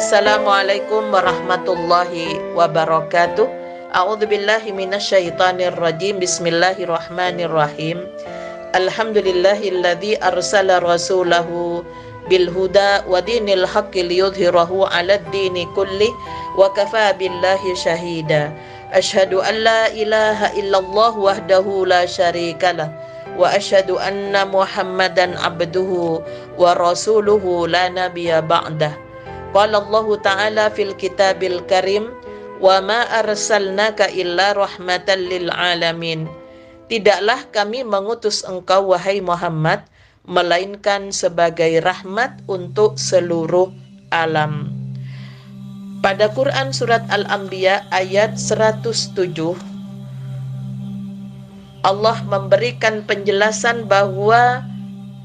Assalamualaikum warahmatullahi wabarakatuh. A'udzubillahi minasyaitonir rajim. Bismillahirrahmanirrahim. Alhamdulillahilladzi arsala rasulahu bil huda wa dinil haqqi liyudhhirahu 'alad dini kulli wa kafaa billahi syahida. Asyhadu an la ilaha illallah wahdahu la syarikalah wa asyhadu anna Muhammadan abduhu wa rasuluhu la nabiyya ba'dah. Qala Allah Ta'ala fil kitabil karim wa ma arsalnaka illa rahmatan lil alamin. Tidaklah kami mengutus engkau wahai Muhammad melainkan sebagai rahmat untuk seluruh alam. Pada Quran surat Al-Anbiya ayat 107 Allah memberikan penjelasan bahwa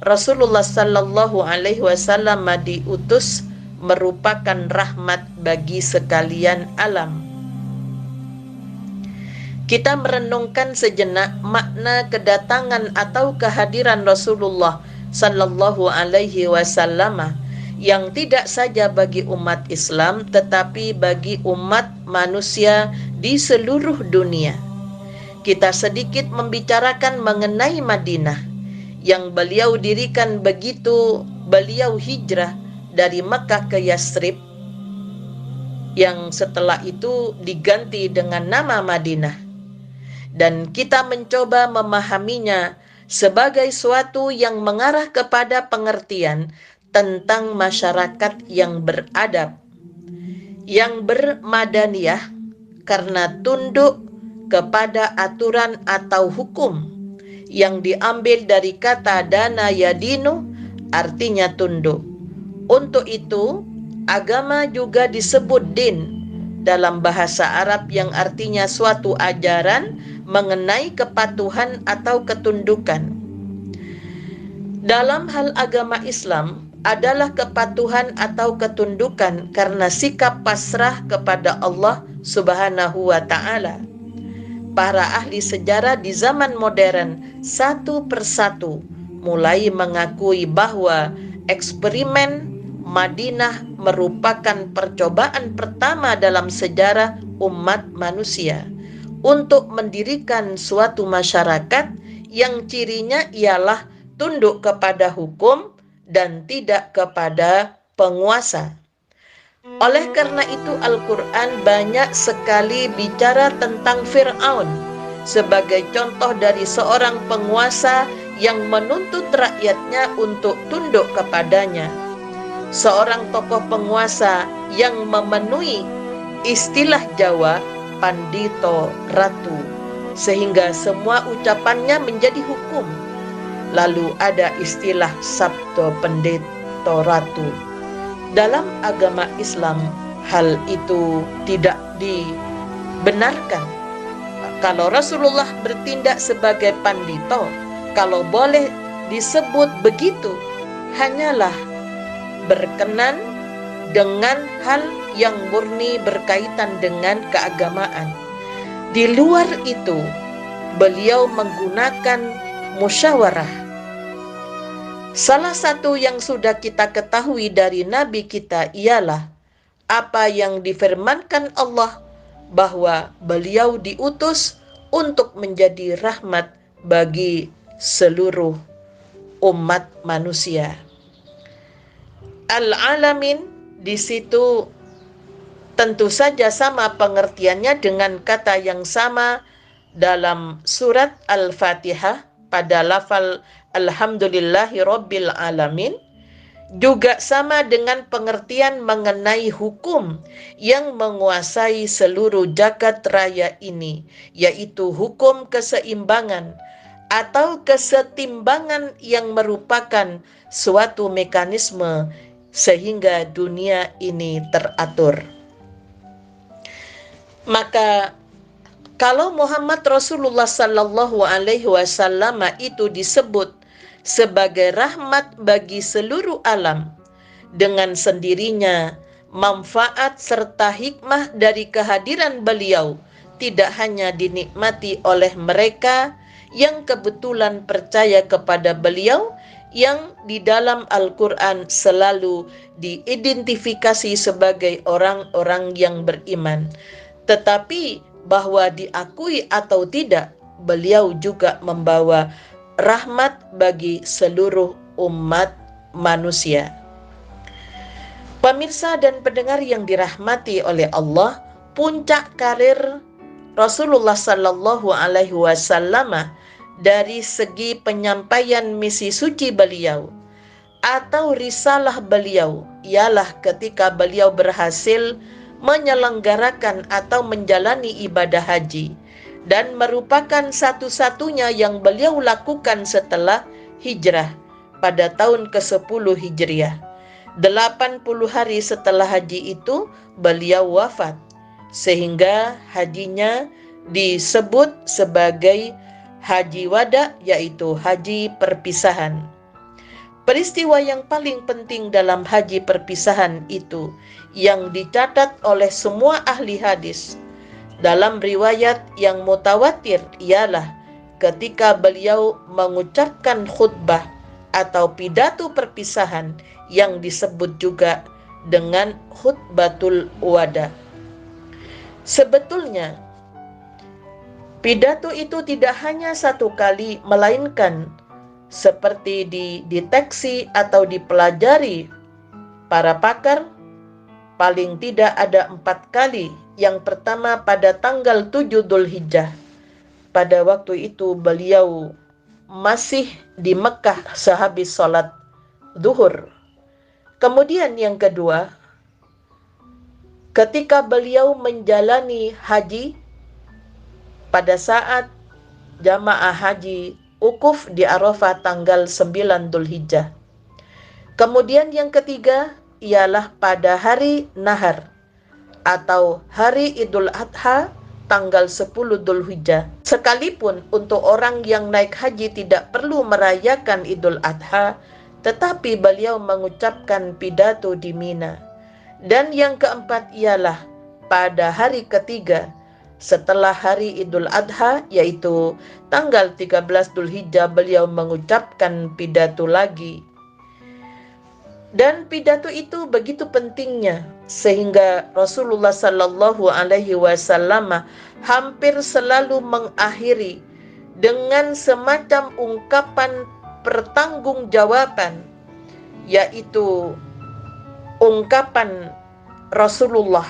Rasulullah sallallahu alaihi wasallam diutus merupakan rahmat bagi sekalian alam. Kita merenungkan sejenak makna kedatangan atau kehadiran Rasulullah sallallahu alaihi wasallam yang tidak saja bagi umat Islam tetapi bagi umat manusia di seluruh dunia. Kita sedikit membicarakan mengenai Madinah yang beliau dirikan begitu beliau hijrah dari Mekah ke Yasrib, yang setelah itu diganti dengan nama Madinah. Dan kita mencoba memahaminya sebagai suatu yang mengarah kepada pengertian tentang masyarakat yang beradab, yang bermadaniyah karena tunduk kepada aturan atau hukum yang diambil dari kata dana yadinu, artinya tunduk. Untuk itu, agama juga disebut din dalam bahasa Arab yang artinya suatu ajaran mengenai kepatuhan atau ketundukan. Dalam hal agama Islam adalah kepatuhan atau ketundukan karena sikap pasrah kepada Allah Subhanahu wa Ta'ala. Para ahli sejarah di zaman modern satu persatu mulai mengakui bahwa eksperimen Madinah merupakan percobaan pertama dalam sejarah umat manusia untuk mendirikan suatu masyarakat yang cirinya ialah tunduk kepada hukum dan tidak kepada penguasa. Oleh karena itu Al-Quran banyak sekali bicara tentang Fir'aun sebagai contoh dari seorang penguasa yang menuntut rakyatnya untuk tunduk kepadanya. Seorang tokoh penguasa yang memenuhi istilah Jawa pandito ratu, sehingga semua ucapannya menjadi hukum. Lalu ada istilah sabdo pendito ratu. Dalam agama Islam hal itu tidak dibenarkan. Kalau Rasulullah bertindak sebagai pandito, kalau boleh disebut begitu, hanyalah berkenan dengan hal yang murni berkaitan dengan keagamaan. Di luar itu, beliau menggunakan musyawarah. Salah satu yang sudah kita ketahui dari Nabi kita ialah apa yang difirmankan Allah bahwa beliau diutus untuk menjadi rahmat bagi seluruh umat manusia. Al-alamin di situ tentu saja sama pengertiannya dengan kata yang sama dalam surat Al-Fatihah pada lafal Alhamdulillahi Rabbil Alamin, juga sama dengan pengertian mengenai hukum yang menguasai seluruh jagat raya ini, yaitu hukum keseimbangan atau kesetimbangan yang merupakan suatu mekanisme sehingga dunia ini teratur. Maka kalau Muhammad Rasulullah sallallahu alaihi wasallam itu disebut sebagai rahmat bagi seluruh alam, dengan sendirinya manfaat serta hikmah dari kehadiran beliau tidak hanya dinikmati oleh mereka yang kebetulan percaya kepada beliau, yang di dalam Al-Quran selalu diidentifikasi sebagai orang-orang yang beriman. Tetapi bahwa diakui atau tidak, beliau juga membawa rahmat bagi seluruh umat manusia. Pemirsa dan pendengar yang dirahmati oleh Allah, puncak karir Rasulullah Sallallahu Alaihi Wasallam dari segi penyampaian misi suci beliau atau risalah beliau ialah ketika beliau berhasil menyelenggarakan atau menjalani ibadah haji, dan merupakan satu-satunya yang beliau lakukan setelah hijrah pada tahun ke-10 Hijriah. 80 hari setelah haji itu beliau wafat, sehingga hajinya disebut sebagai haji wada, yaitu haji perpisahan. Peristiwa yang paling penting dalam haji perpisahan itu yang dicatat oleh semua ahli hadis dalam riwayat yang mutawatir ialah ketika beliau mengucapkan khutbah atau pidato perpisahan yang disebut juga dengan khutbatul wada. Sebetulnya pidato itu tidak hanya satu kali, melainkan seperti dideteksi atau dipelajari para pakar, paling tidak ada 4 kali. Yang pertama pada tanggal 7 Dzulhijjah. Pada waktu itu beliau masih di Mekah sehabis sholat zuhur. Kemudian yang kedua, ketika beliau menjalani haji pada saat jamaah haji Ukuf di Arafah tanggal 9 Dzulhijjah. Kemudian yang ketiga ialah pada hari Nahar atau hari Idul Adha tanggal 10 Dzulhijjah. Sekalipun untuk orang yang naik haji tidak perlu merayakan Idul Adha, tetapi beliau mengucapkan pidato di Mina. Dan yang keempat ialah pada hari ketiga setelah hari Idul Adha, yaitu tanggal 13 Dzulhijjah, beliau mengucapkan pidato lagi. Dan pidato itu begitu pentingnya sehingga Rasulullah Sallallahu Alaihi Wasallam hampir selalu mengakhiri dengan semacam ungkapan pertanggungjawaban, yaitu ungkapan Rasulullah,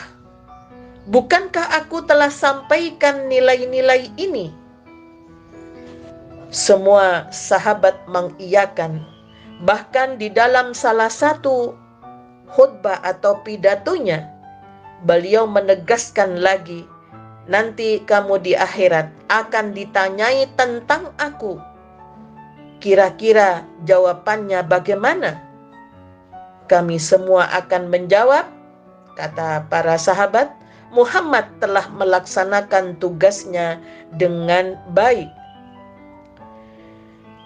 "Bukankah aku telah sampaikan nilai-nilai ini?" Semua sahabat mengiyakan. Bahkan di dalam salah satu khutbah atau pidatonya, beliau menegaskan lagi, "Nanti kamu di akhirat akan ditanyai tentang aku. Kira-kira jawabannya bagaimana?" Kami semua akan menjawab, kata para sahabat, "Muhammad telah melaksanakan tugasnya dengan baik."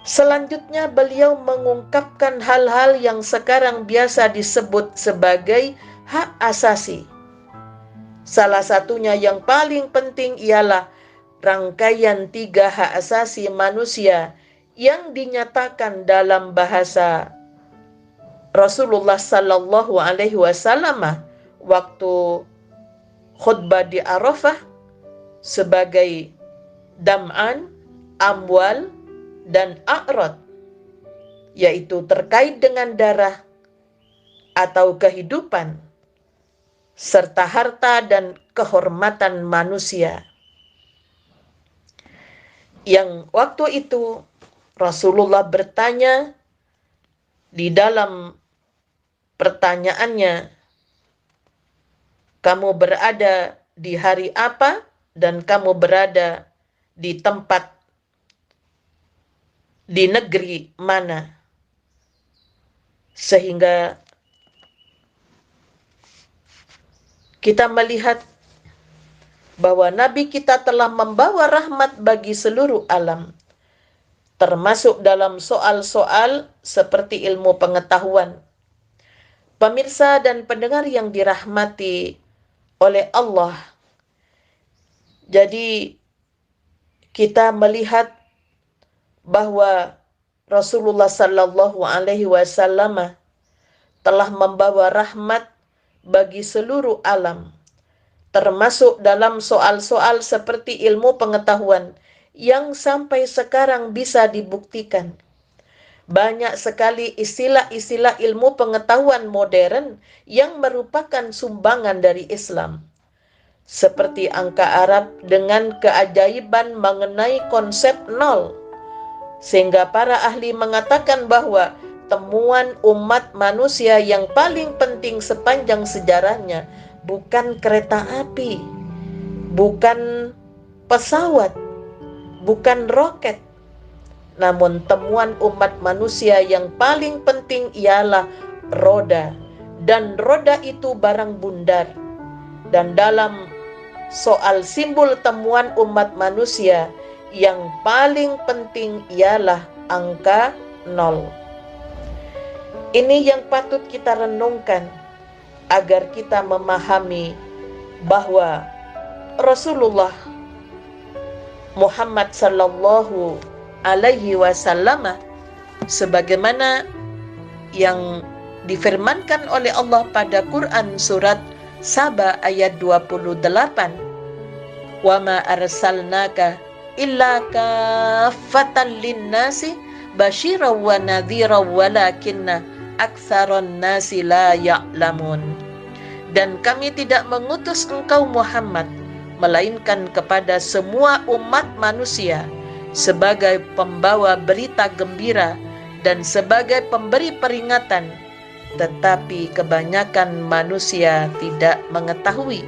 Selanjutnya beliau mengungkapkan hal-hal yang sekarang biasa disebut sebagai hak asasi. Salah satunya yang paling penting ialah rangkaian 3 hak asasi manusia yang dinyatakan dalam bahasa Rasulullah Sallallahu Alaihi Wasallam waktu khutbah di Arafah sebagai dam'an, amwal, dan a'rad, yaitu terkait dengan darah atau kehidupan serta harta dan kehormatan manusia. Yang waktu itu Rasulullah bertanya di dalam pertanyaannya, "Kamu berada di hari apa dan kamu berada di tempat di negeri mana?" Sehingga kita melihat bahwa Nabi kita telah membawa rahmat bagi seluruh alam, termasuk dalam soal-soal seperti ilmu pengetahuan. Pemirsa dan pendengar yang dirahmati oleh Allah, jadi kita melihat bahwa Rasulullah sallallahu alaihi wasallam telah membawa rahmat bagi seluruh alam, termasuk dalam soal-soal seperti ilmu pengetahuan yang sampai sekarang bisa dibuktikan. Banyak sekali istilah-istilah ilmu pengetahuan modern yang merupakan sumbangan dari Islam, seperti angka Arab dengan keajaiban mengenai konsep nol, sehingga para ahli mengatakan bahwa temuan umat manusia yang paling penting sepanjang sejarahnya bukan kereta api, bukan pesawat, bukan roket, namun temuan umat manusia yang paling penting ialah roda, dan roda itu barang bundar. Dan dalam soal simbol temuan umat manusia, yang paling penting ialah angka 0. Ini yang patut kita renungkan agar kita memahami bahwa Rasulullah Muhammad sallallahu alaihi wasallam, sebagaimana yang difirmankan oleh Allah pada Quran surat Saba ayat 28, "Wa ma arsalnaka illa kaffatan linnasi basyiran wa nadhiran walakinna aktsaran nasi la ya'lamun." Dan kami tidak mengutus engkau Muhammad melainkan kepada semua umat manusia sebagai pembawa berita gembira dan sebagai pemberi peringatan, tetapi kebanyakan manusia tidak mengetahui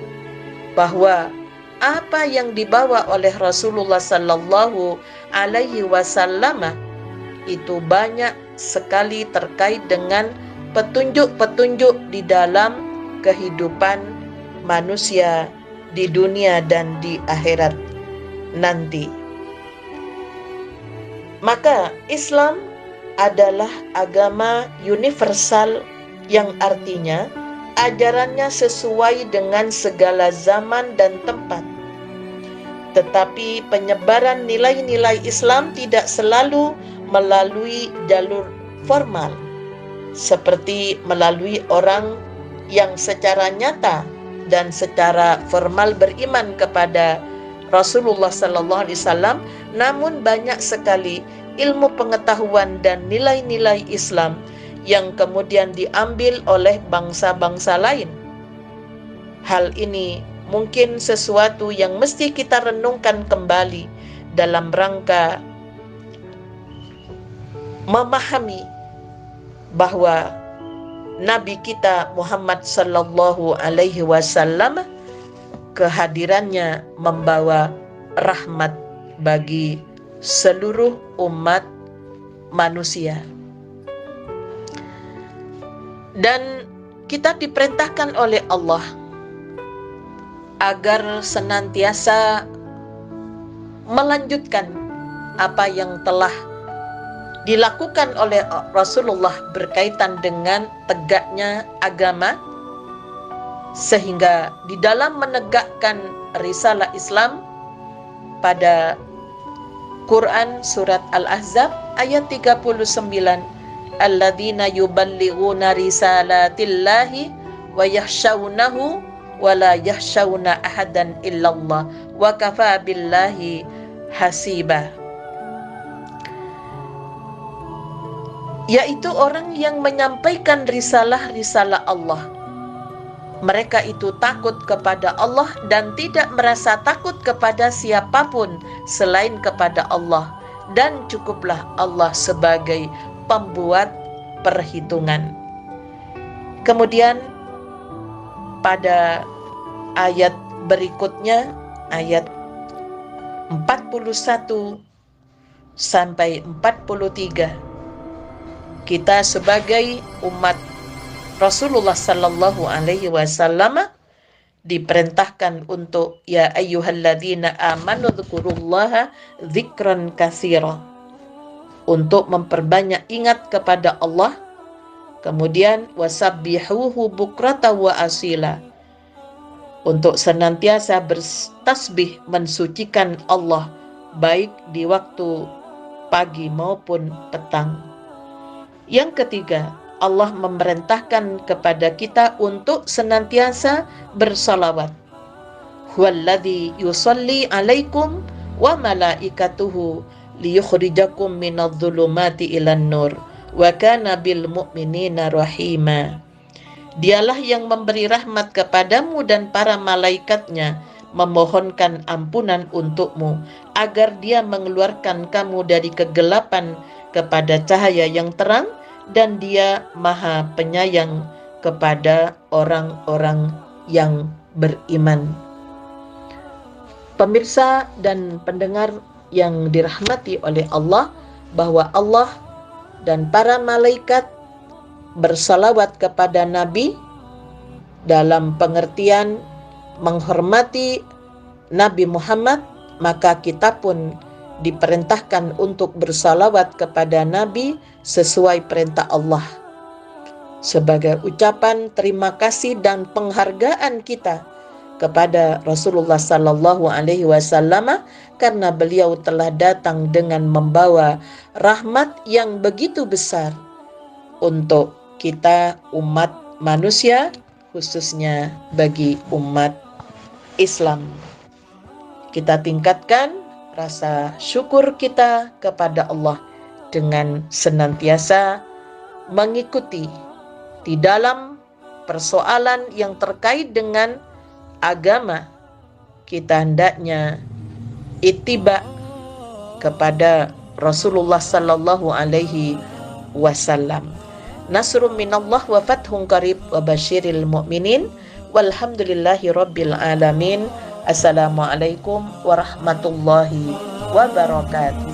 bahwa apa yang dibawa oleh Rasulullah sallallahu alaihi wasallam itu banyak sekali terkait dengan petunjuk-petunjuk di dalam kehidupan manusia di dunia dan di akhirat nanti. Maka Islam adalah agama universal yang artinya ajarannya sesuai dengan segala zaman dan tempat. Tetapi penyebaran nilai-nilai Islam tidak selalu melalui jalur formal, seperti melalui orang yang secara nyata dan secara formal beriman kepada Rasulullah sallallahu alaihi wasallam, namun banyak sekali ilmu pengetahuan dan nilai-nilai Islam yang kemudian diambil oleh bangsa-bangsa lain. Hal ini mungkin sesuatu yang mesti kita renungkan kembali dalam rangka memahami bahwa Nabi kita Muhammad sallallahu alaihi wasallam kehadirannya membawa rahmat bagi seluruh umat manusia. Dan kita diperintahkan oleh Allah agar senantiasa melanjutkan apa yang telah dilakukan oleh Rasulullah berkaitan dengan tegaknya agama, sehingga di dalam menegakkan risalah Islam pada Quran surat Al-Ahzab ayat 39, alladzina yuballighuna risalatillahi wa yakhshawnahu wa la yakhshawna ahadan illallah wa kafa billahi hasiba. Yaitu orang yang menyampaikan risalah-risalah Allah. Mereka itu takut kepada Allah dan tidak merasa takut kepada siapapun selain kepada Allah, dan cukuplah Allah sebagai pembuat perhitungan. Kemudian pada ayat berikutnya, ayat 41 sampai 43, kita sebagai umat Rasulullah sallallahu alaihi wasallam diperintahkan untuk ya ayyuhalladzina amanu dzkurullaha dzikran katsira, untuk memperbanyak ingat kepada Allah. Kemudian wasabbihuhu bukrata wa asila, untuk senantiasa bertasbih mensucikan Allah baik di waktu pagi maupun petang. Yang ketiga, Allah memerintahkan kepada kita untuk senantiasa bersalawat. Huwallazi yusalli alaikum wa malaikatuhu liyukhrijakum minadh-dhulumati ilan nur wa kana bil mu'minina rahima. Dialah yang memberi rahmat kepadamu dan para malaikatnya, memohonkan ampunan untukmu, agar dia mengeluarkan kamu dari kegelapan kepada cahaya yang terang, dan dia maha penyayang kepada orang-orang yang beriman. Pemirsa dan pendengar yang dirahmati oleh Allah, bahwa Allah dan para malaikat bersalawat kepada Nabi dalam pengertian menghormati Nabi Muhammad, maka kita pun diperintahkan untuk bersalawat kepada Nabi sesuai perintah Allah, sebagai ucapan terima kasih dan penghargaan kita kepada Rasulullah Sallallahu Alaihi Wasallam, karena beliau telah datang dengan membawa rahmat yang begitu besar untuk kita umat manusia, khususnya bagi umat Islam. Kita tingkatkan rasa syukur kita kepada Allah dengan senantiasa mengikuti di dalam persoalan yang terkait dengan agama. Kita hendaknya ittiba kepada Rasulullah Sallallahu Alaihi Wasallam. Nasrun minallah wa fathun qarib wa basyiril mu'minin walhamdulillahi rabbil alamin. Assalamualaikum warahmatullahi wabarakatuh.